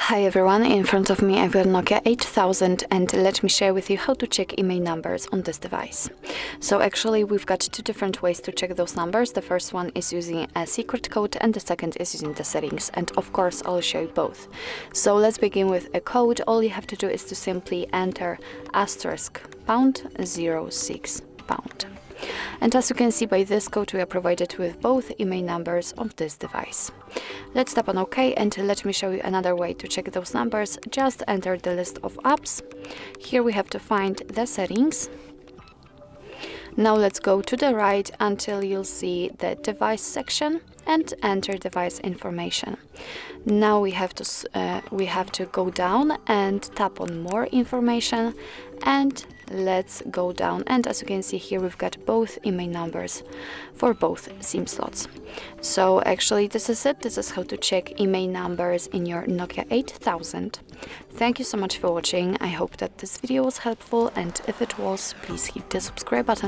Hi everyone, in front of me I've got Nokia 8000 and let me share with you how to check IMEI numbers on this device. So actually we've got two different ways to check those numbers. The first one is using a secret code and the second is using the settings, and of course I'll show you both. So let's begin with a code. All you have to do is to simply enter *#06#. And as you can see by this code, we are provided with both IMEI numbers of this device. Let's tap on OK, and let me show you another way to check those numbers. Just enter the list of apps. Here we have to find the settings. Now let's go to the right until you'll see the device section and enter device information. Now we have to go down and tap on more information, and let's go down, and as you can see here we've got both IMEI numbers for both SIM slots. So actually this is it. This is how to check IMEI numbers in your Nokia 8000. Thank you so much for watching. I hope that this video was helpful, and if it was, please hit the subscribe button.